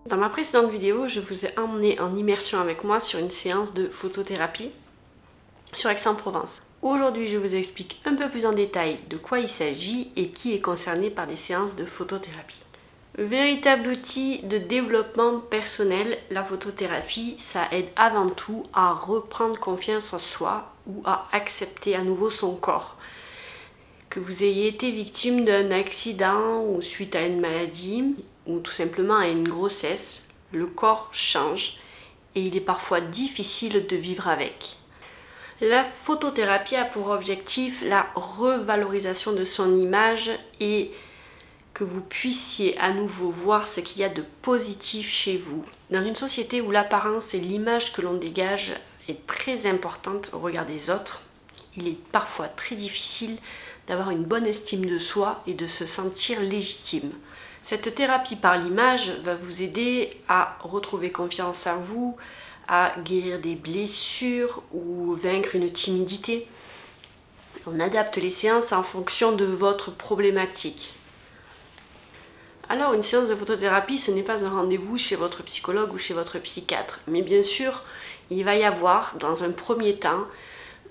Dans ma précédente vidéo, je vous ai emmené en immersion avec moi sur une séance de photothérapie sur Aix-en-Provence. Aujourd'hui, je vous explique un peu plus en détail de quoi il s'agit et qui est concerné par des séances de photothérapie. Véritable outil de développement personnel, la photothérapie, ça aide avant tout à reprendre confiance en soi ou à accepter à nouveau son corps. Que vous ayez été victime d'un accident ou suite à une maladie ou tout simplement à une grossesse, le corps change et il est parfois difficile de vivre avec. La photothérapie a pour objectif la revalorisation de son image et que vous puissiez à nouveau voir ce qu'il y a de positif chez vous. Dans une société où l'apparence et l'image que l'on dégage est très importante au regard des autres, il est parfois très difficile d'avoir une bonne estime de soi et de se sentir légitime. Cette thérapie par l'image va vous aider à retrouver confiance en vous, à guérir des blessures ou vaincre une timidité. On adapte les séances en fonction de votre problématique. Alors une séance de photothérapie, ce n'est pas un rendez-vous chez votre psychologue ou chez votre psychiatre, mais bien sûr, il va y avoir dans un premier temps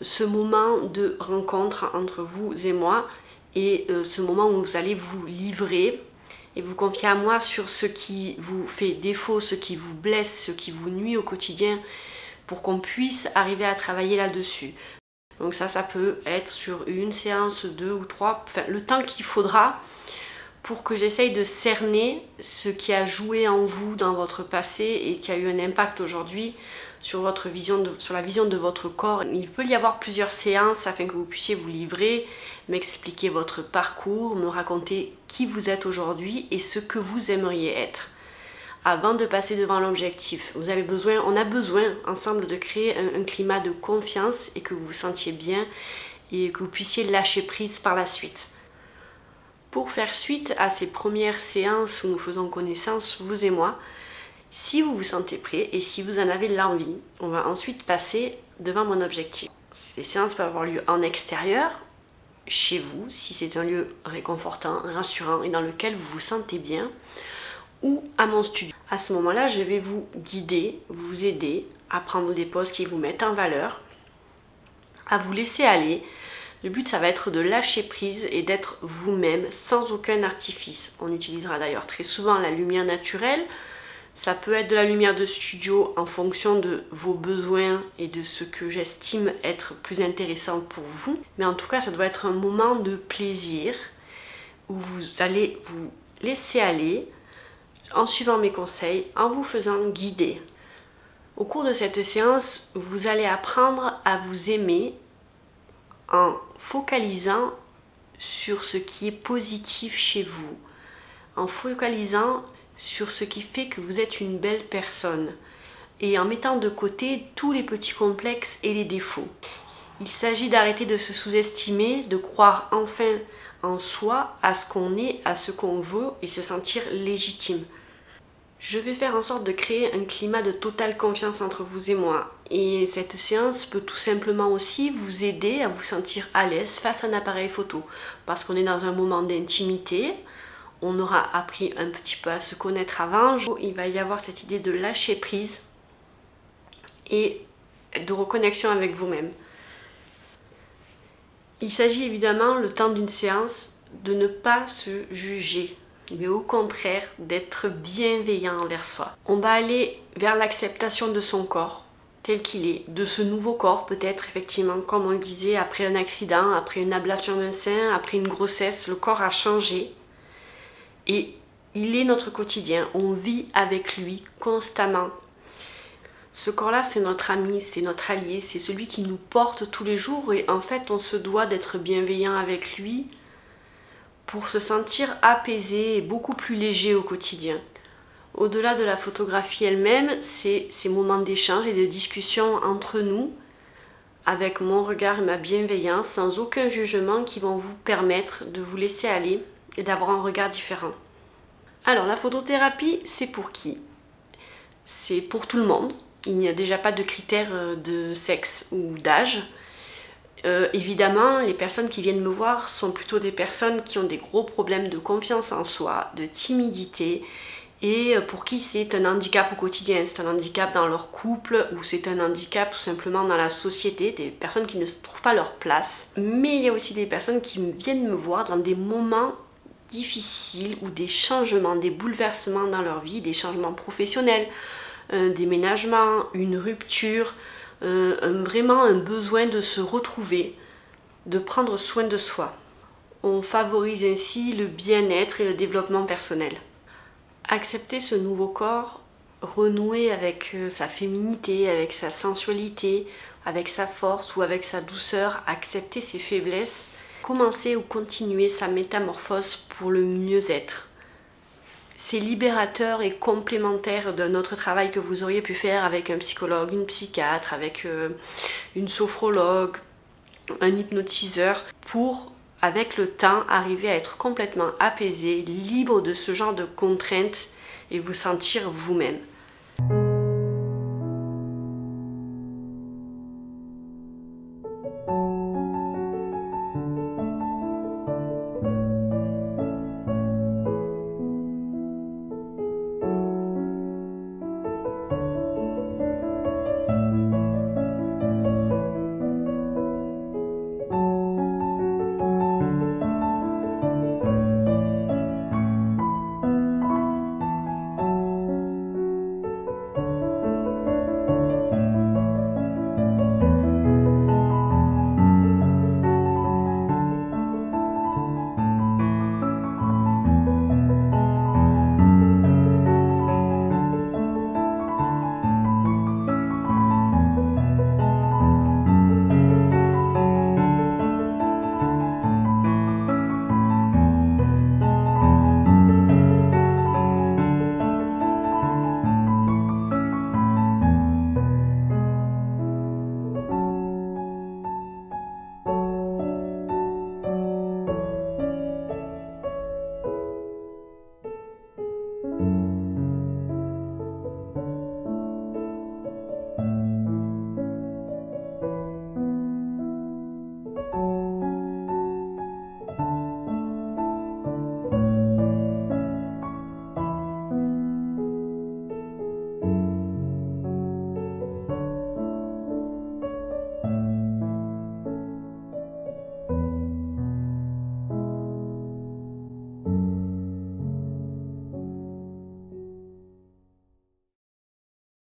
ce moment de rencontre entre vous et moi et ce moment où vous allez vous livrer et vous confier à moi sur ce qui vous fait défaut, ce qui vous blesse, ce qui vous nuit au quotidien pour qu'on puisse arriver à travailler là-dessus. Donc ça peut être sur une séance, 2 ou 3, enfin le temps qu'il faudra pour que j'essaye de cerner ce qui a joué en vous dans votre passé et qui a eu un impact aujourd'hui sur votre vision sur la vision de votre corps. Il peut y avoir plusieurs séances afin que vous puissiez vous livrer, m'expliquer votre parcours, me raconter qui vous êtes aujourd'hui et ce que vous aimeriez être. Avant de passer devant l'objectif, on a besoin ensemble de créer un climat de confiance et que vous vous sentiez bien et que vous puissiez lâcher prise par la suite. Pour faire suite à ces premières séances où nous faisons connaissance, vous et moi, si vous vous sentez prêt et si vous en avez l'envie, on va ensuite passer devant mon objectif. Ces séances peuvent avoir lieu en extérieur, chez vous, si c'est un lieu réconfortant, rassurant et dans lequel vous vous sentez bien, ou à mon studio. À ce moment-là, je vais vous guider, vous aider à prendre des poses qui vous mettent en valeur, à vous laisser aller. Le but, ça va être de lâcher prise et d'être vous-même sans aucun artifice. On utilisera d'ailleurs très souvent la lumière naturelle. Ça peut être de la lumière de studio en fonction de vos besoins et de ce que j'estime être plus intéressant pour vous. Mais en tout cas, ça doit être un moment de plaisir où vous allez vous laisser aller en suivant mes conseils, en vous faisant guider. Au cours de cette séance, vous allez apprendre à vous aimer en focalisant sur ce qui est positif chez vous, en focalisant sur ce qui fait que vous êtes une belle personne et en mettant de côté tous les petits complexes et les défauts. Il s'agit d'arrêter de se sous-estimer, de croire enfin en soi, à ce qu'on est, à ce qu'on veut et se sentir légitime. Je vais faire en sorte de créer un climat de totale confiance entre vous et moi. Et cette séance peut tout simplement aussi vous aider à vous sentir à l'aise face à un appareil photo. Parce qu'on est dans un moment d'intimité, on aura appris un petit peu à se connaître avant. Il va y avoir cette idée de lâcher prise et de reconnexion avec vous-même. Il s'agit évidemment, le temps d'une séance, de ne pas se juger, mais au contraire d'être bienveillant envers soi. On va aller vers l'acceptation de son corps tel qu'il est, de ce nouveau corps peut-être effectivement, comme on le disait, après un accident, après une ablation d'un sein, après une grossesse, le corps a changé et il est notre quotidien, on vit avec lui constamment. Ce corps-là, c'est notre ami, c'est notre allié, c'est celui qui nous porte tous les jours et en fait on se doit d'être bienveillant avec lui pour se sentir apaisé et beaucoup plus léger au quotidien. Au-delà de la photographie elle-même, c'est ces moments d'échange et de discussion entre nous, avec mon regard et ma bienveillance, sans aucun jugement, qui vont vous permettre de vous laisser aller et d'avoir un regard différent. Alors la photothérapie, c'est pour qui? C'est pour tout le monde. Il n'y a déjà pas de critères de sexe ou d'âge. Évidemment, les personnes qui viennent me voir sont plutôt des personnes qui ont des gros problèmes de confiance en soi, de timidité et pour qui c'est un handicap au quotidien, c'est un handicap dans leur couple ou c'est un handicap tout simplement dans la société, des personnes qui ne se trouvent pas leur place. Mais il y a aussi des personnes qui viennent me voir dans des moments difficiles ou des changements, des bouleversements dans leur vie, des changements professionnels, un déménagement, une rupture, vraiment un besoin de se retrouver, de prendre soin de soi. On favorise ainsi le bien-être et le développement personnel. Accepter ce nouveau corps, renouer avec sa féminité, avec sa sensualité, avec sa force ou avec sa douceur, accepter ses faiblesses, commencer ou continuer sa métamorphose pour le mieux-être. C'est libérateur et complémentaire d'un autre travail que vous auriez pu faire avec un psychologue, une psychiatre, avec une sophrologue, un hypnotiseur, pour, avec le temps, arriver à être complètement apaisé, libre de ce genre de contraintes et vous sentir vous-même.